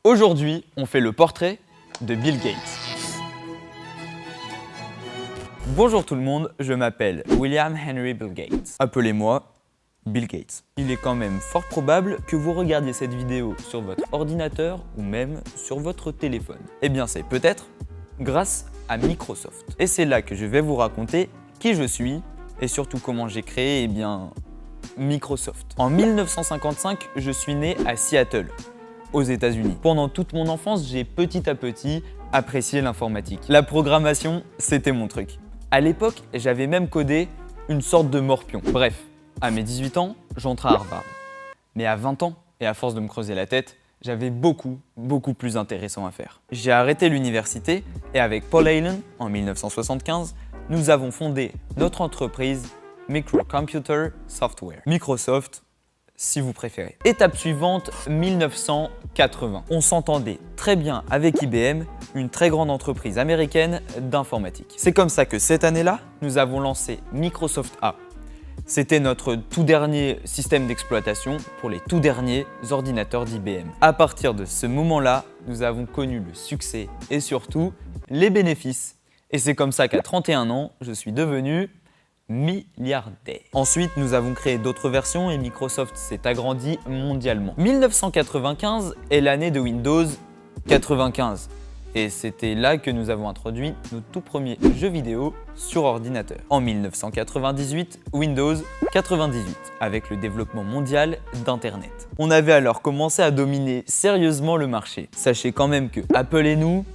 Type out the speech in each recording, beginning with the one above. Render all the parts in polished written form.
Aujourd'hui, on fait le portrait de Bill Gates. Bonjour tout le monde, je m'appelle William Henry Bill Gates. Appelez-moi Bill Gates. Il est quand même fort probable que vous regardiez cette vidéo sur votre ordinateur ou même sur votre téléphone. Eh bien c'est peut-être grâce à Microsoft. Et c'est là que je vais vous raconter qui je suis et surtout comment j'ai créé Microsoft. En 1955, je suis né à Seattle, aux États-Unis. Pendant toute mon enfance, j'ai petit à petit apprécié l'informatique. La programmation, c'était mon truc. À l'époque, j'avais même codé une sorte de morpion. Bref, à mes 18 ans, j'entre à Harvard. Mais à 20 ans, et à force de me creuser la tête, j'avais beaucoup plus intéressant à faire. J'ai arrêté l'université et avec Paul Allen, en 1975, nous avons fondé notre entreprise Microcomputer Software. Microsoft, si vous préférez. Étape suivante, 1980. On s'entendait très bien avec IBM, une très grande entreprise américaine d'informatique. C'est comme ça que cette année-là, nous avons lancé Microsoft A. C'était notre tout dernier système d'exploitation pour les tout derniers ordinateurs d'IBM. À partir de ce moment-là, nous avons connu le succès et surtout les bénéfices. Et c'est comme ça qu'à 31 ans, je suis devenu milliardaire. Ensuite, nous avons créé d'autres versions et Microsoft s'est agrandi mondialement. 1995 est l'année de Windows 95. Et c'était là que nous avons introduit nos tout premiers jeux vidéo sur ordinateur. En 1998, Windows 98, avec le développement mondial d'Internet. On avait alors commencé à dominer sérieusement le marché. Sachez quand même que Apple et nous,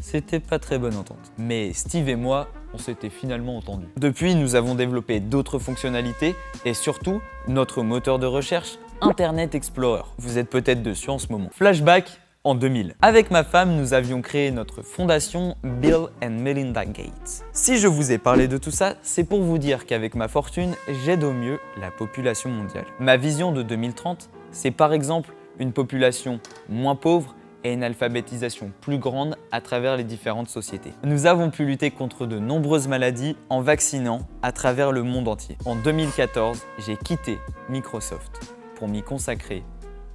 c'était pas très bonne entente. Mais Steve et moi, on s'était finalement entendus. Depuis, nous avons développé d'autres fonctionnalités et surtout notre moteur de recherche Internet Explorer. Vous êtes peut-être dessus en ce moment. Flashback en 2000. Avec ma femme, nous avions créé notre fondation Bill and Melinda Gates. Si je vous ai parlé de tout ça, c'est pour vous dire qu'avec ma fortune, j'aide au mieux la population mondiale. Ma vision de 2030, c'est par exemple une population moins pauvre et une alphabétisation plus grande à travers les différentes sociétés. Nous avons pu lutter contre de nombreuses maladies en vaccinant à travers le monde entier. En 2014, j'ai quitté Microsoft pour m'y consacrer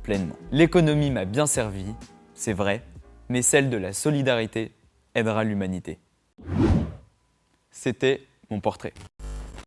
pleinement. L'économie m'a bien servi, c'est vrai, mais celle de la solidarité aidera l'humanité. C'était mon portrait.